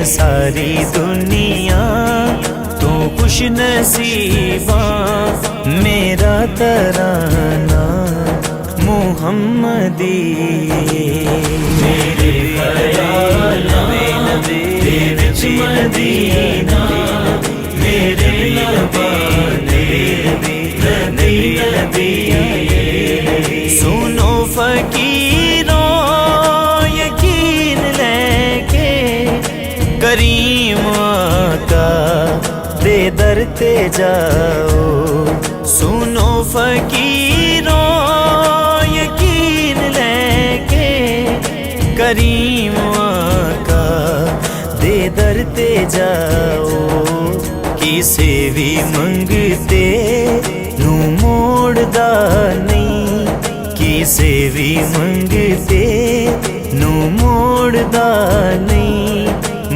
ساری دنیا تو خوش نصیباں، میرا ترانہ محمدی، میرے خیال دے وچ مدینہ، میرے لبانے ندی ندی۔ سنو فقیروں یقین لے کے، کریم آقا دے در تے جاؤ۔ سنو فقیروں یقین لے کے، کریم آقا دے در تے جاؤ۔ کسے بھی منگتے نو موڑدا نہیں، کسے بھی منگتے نو موڑدا نہیں۔